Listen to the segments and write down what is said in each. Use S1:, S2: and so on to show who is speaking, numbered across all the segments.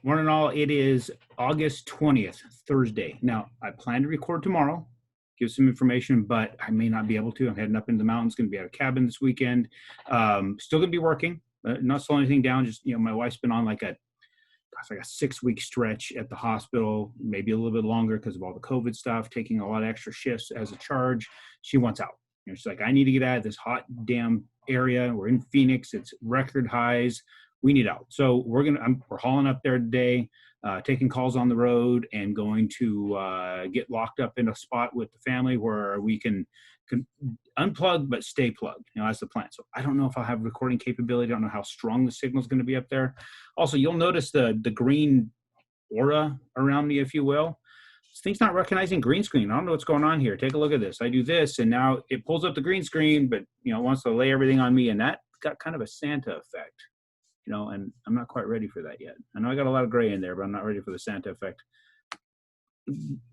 S1: Morning all, it is August 20th, Thursday. Now, I plan to record tomorrow, give some information, but I may not be able to. I'm heading up into the mountains, going to be at a cabin this weekend. Still going to be working, not slowing anything down. Just, my wife's been on like a 6-week stretch at the hospital, maybe a little bit longer because of all the COVID stuff, taking a lot of extra shifts as a charge. She wants out. She's like, I need to get out of this hot damn area. We're in Phoenix. It's record highs. We need out. So we're hauling up there today, taking calls on the road and going to get locked up in a spot with the family where we can unplug but stay plugged. That's the plan. So I don't know if I'll have recording capability. I don't know how strong the signal is going to be up there. Also, you'll notice the green aura around me, if you will. This thing's not recognizing green screen. I don't know what's going on here. Take a look at this. I do this, and now it pulls up the green screen, but it wants to lay everything on me, and that got kind of a Santa effect. And I'm not quite ready for that yet. I know I got a lot of gray in there, but I'm not ready for the Santa effect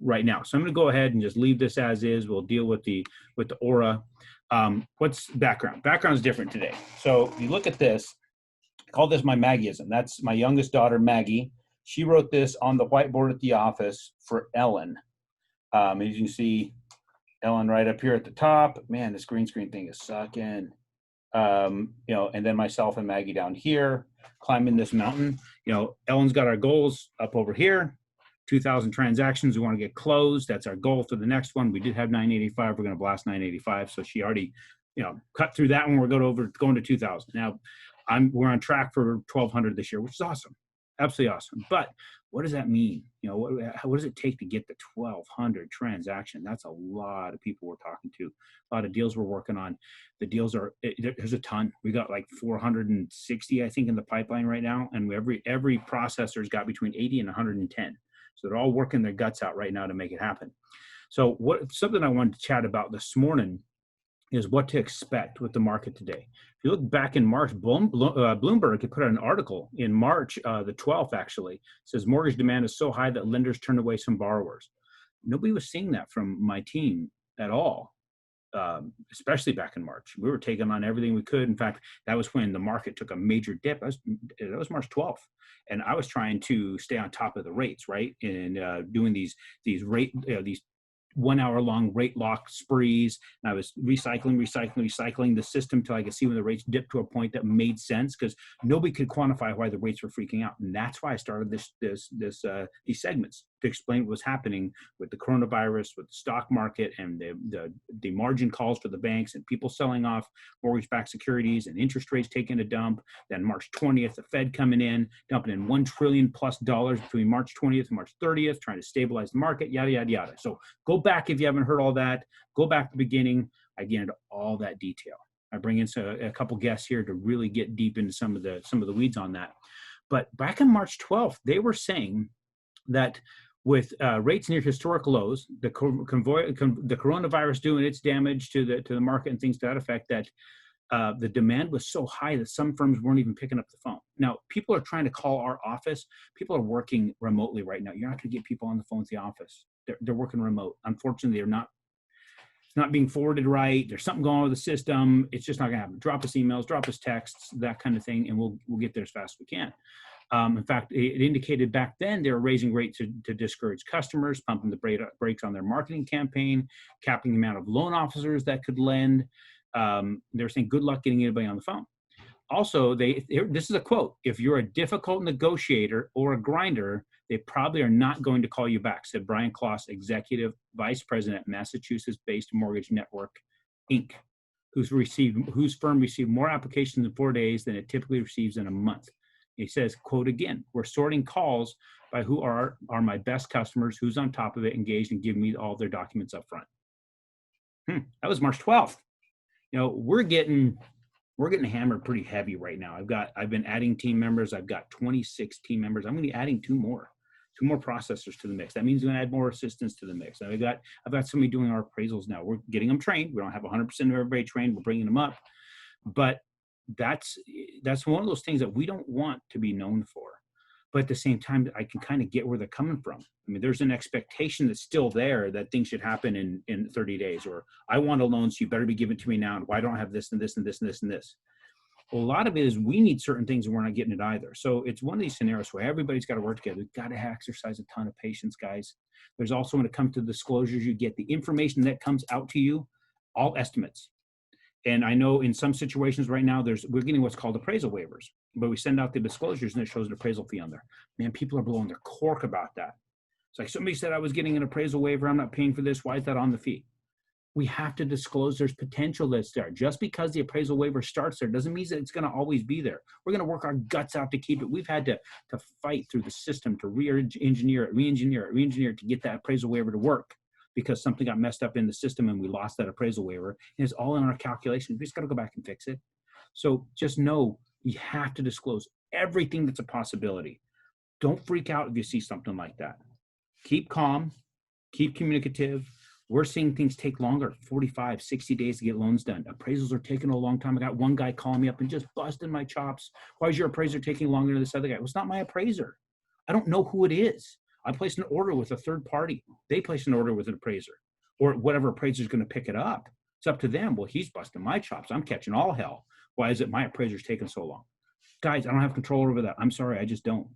S1: right now. So I'm going to go ahead and just leave this as is. We'll deal with the aura. What's background? Background is different today. So if you look at this, I call this my Maggieism. That's my youngest daughter, Maggie. She wrote this on the whiteboard at the office for Ellen. As you can see, Ellen right up here at the top. Man, this green screen thing is sucking. And then myself and Maggie down here climbing this mountain. Ellen's got our goals up over here, 2,000 transactions we want to get closed. That's our goal for the next one. We did have 985. We're going to blast 985. So she already, cut through that one. We're going to 2,000. Now we're on track for 1,200 this year, which is awesome. Absolutely awesome. But what does that mean? What does it take to get the 1,200 transaction? That's a lot of people we're talking to, a lot of deals we're working on. The deals there's a ton. We got like 460, I think, in the pipeline right now. And every processor's got between 80 and 110. So they're all working their guts out right now to make it happen. So something I wanted to chat about this morning is what to expect with the market today. If you look back in March, Bloomberg had put out an article in March, the 12th actually, it says mortgage demand is so high that lenders turned away some borrowers. Nobody was seeing that from my team at all, especially back in March. We were taking on everything we could. In fact, that was when the market took a major dip. That was March 12th. And I was trying to stay on top of the rates, right? And doing these 1 hour long rate lock sprees. And I was recycling the system till I could see when the rates dipped to a point that made sense, because nobody could quantify why the rates were freaking out. And that's why I started these segments to explain what was happening with the coronavirus, with the stock market, and the margin calls for the banks and people selling off mortgage-backed securities and interest rates taking a dump. Then March 20th, the Fed coming in, dumping in $1 trillion plus between March 20th and March 30th, trying to stabilize the market, yada, yada, yada. So go back if you haven't heard all that. Go back to the beginning. I get into all that detail. I bring in a couple guests here to really get deep into some of the weeds on that. But back on March 12th, they were saying that with rates near historic lows, the coronavirus doing its damage to the market and things to that effect, that the demand was so high that some firms weren't even picking up the phone. Now, people are trying to call our office. People are working remotely right now. You're not going to get people on the phone at the office. They're working remote. Unfortunately, it's not being forwarded right. There's something going on with the system. It's just not going to happen. Drop us emails, drop us texts, that kind of thing, and we'll get there as fast as we can. In fact, it indicated back then they were raising rates to discourage customers, pumping the brakes on their marketing campaign, capping the amount of loan officers that could lend. They're saying, good luck getting anybody on the phone. Also, this is a quote: if you're a difficult negotiator or a grinder, they probably are not going to call you back, said Brian Kloss, Executive Vice President at Massachusetts-based Mortgage Network, Inc., whose firm received more applications in 4 days than it typically receives in a month. He says, quote again, we're sorting calls by who are my best customers, who's on top of it, engaged, and giving me all their documents up front. That was March 12th. We're getting hammered pretty heavy right now. I've been adding team members. I've got 26 team members. I'm going to be adding two more processors to the mix. That means we're going to add more assistants to the mix. I've got somebody doing our appraisals now. We're getting them trained. We don't have 100% of everybody trained. We're bringing them up, but that's one of those things that we don't want to be known for. But at the same time, I can kind of get where they're coming from. I mean, there's an expectation that's still there that things should happen in 30 days, or I want a loan, so you better be giving it to me now. And why don't I have this and this and this and this and this? Well, a lot of it is we need certain things and we're not getting it either. So it's one of these scenarios where everybody's got to work together. We've got to exercise a ton of patience, guys. There's also, when it comes to disclosures, you get the information that comes out to you, all estimates. And I know in some situations right now, we're getting what's called appraisal waivers, but we send out the disclosures and it shows an appraisal fee on there. Man, people are blowing their cork about that. It's like, somebody said I was getting an appraisal waiver. I'm not paying for this. Why is that on the fee? We have to disclose there's potential that's there. Just because the appraisal waiver starts there doesn't mean that it's going to always be there. We're going to work our guts out to keep it. We've had to fight through the system to re-engineer it to get that appraisal waiver to work, because something got messed up in the system and we lost that appraisal waiver. And it's all in our calculations. We just got to go back and fix it. So just know you have to disclose everything that's a possibility. Don't freak out if you see something like that. Keep calm, keep communicative. We're seeing things take longer, 45, 60 days to get loans done. Appraisals are taking a long time. I got one guy calling me up and just busting my chops. Why is your appraiser taking longer than this other guy? Well, it's not my appraiser. I don't know who it is. I placed an order with a third party. They placed an order with an appraiser, or whatever appraiser is going to pick it up. It's up to them. Well, he's busting my chops. I'm catching all hell. Why is it my appraiser's taking so long? Guys, I don't have control over that. I'm sorry, I just don't.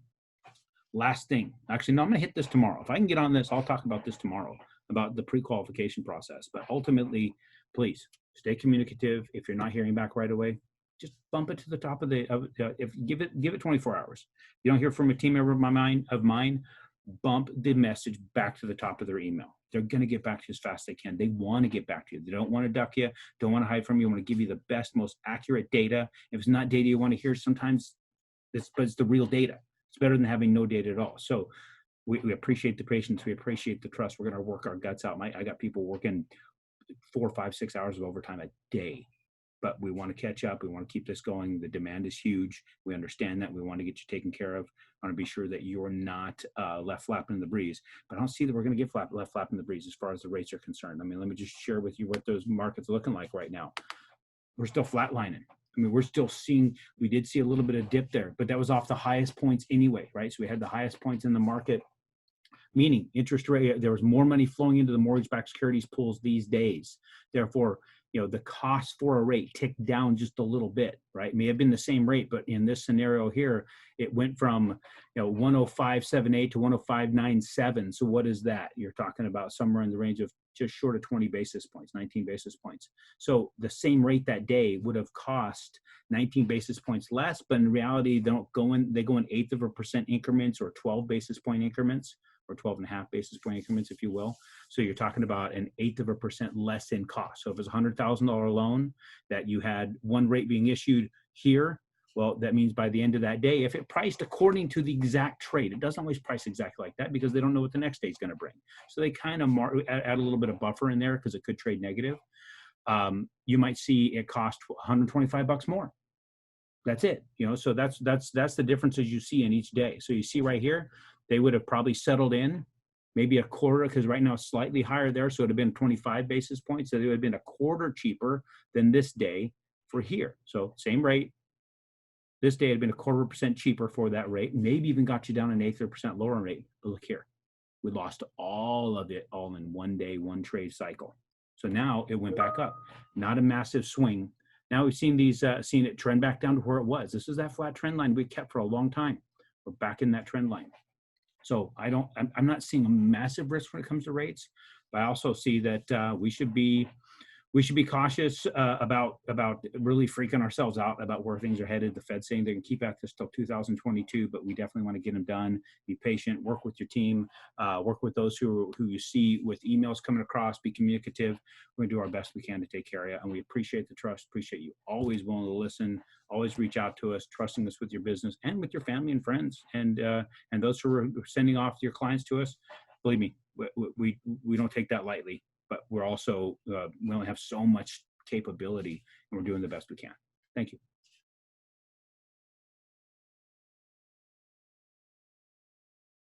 S1: Last thing. Actually, no, I'm going to hit this tomorrow. If I can get on this, I'll talk about this tomorrow, about the pre-qualification process. But ultimately, please stay communicative. If you're not hearing back right away, just bump it to the top of give it 24 hours. If you don't hear from a team member of mine, bump the message back to the top of their email. They're going to get back to you as fast as they can. They want to get back to you. They don't want to duck you, don't want to hide from you. They want to give you the best, most accurate data. If it's not data you want to hear, sometimes but it's the real data. It's better than having no data at all. So we appreciate the patience. We appreciate the trust. We're going to work our guts out. I got people working 4, 5, 6 hours of overtime a day, but we want to catch up. We want to keep this going. The demand is huge. We understand that. We want to get you taken care of. I want to be sure that you're not left flapping in the breeze, but I don't see that we're going to get left flapping in the breeze as far as the rates are concerned. I mean, let me just share with you what those markets are looking like right now. We're still flatlining. I mean, we're still seeing, we did see a little bit of dip there, but that was off the highest points anyway, right? So we had the highest points in the market, meaning interest rate, there was more money flowing into the mortgage-backed securities pools these days. Therefore, the cost for a rate ticked down just a little bit, right? It may have been the same rate, but in this scenario here, it went from 105.78 to 105.97. So what is that? You're talking about somewhere in the range of just short of 20 basis points, 19 basis points. So the same rate that day would have cost 19 basis points less, but in reality, they go in 1/8% increments, or 12 basis point increments, or 12.5 basis point increments, if you will. So you're talking about 1/8% less in cost. So if it's a $100,000 loan that you had one rate being issued here, well, that means by the end of that day, if it priced according to the exact trade, it doesn't always price exactly like that because they don't know what the next day is going to bring. So they kind of add a little bit of buffer in there because it could trade negative. You might see it cost $125 more. That's it. So that's the differences you see in each day. So you see right here, they would have probably settled in maybe a quarter, because right now it's slightly higher there. So it would have been 25 basis points. So it would have been a quarter cheaper than this day for here. So same rate. This day had been a 1/4% cheaper for that rate, maybe even got you down an 1/8% lower rate. But look here, we lost all of it all in one day, one trade cycle. So now it went back up, not a massive swing. Now we've seen seen it trend back down to where it was. This is that flat trend line we kept for a long time. We're back in that trend line. So I'm not seeing a massive risk when it comes to rates, but I also see that we should be cautious about really freaking ourselves out about where things are headed. The Fed's saying they can keep at this till 2022, but we definitely want to get them done. Be patient, work with your team, work with those who you see with emails coming across, be communicative. We're going to do our best we can to take care of you, and we appreciate the trust, appreciate you always willing to listen, always reach out to us, trusting us with your business and with your family and friends, and those who are sending off your clients to us. Believe me, we don't take that lightly. But we're also, we only have so much capability, and we're doing the best we can. Thank you.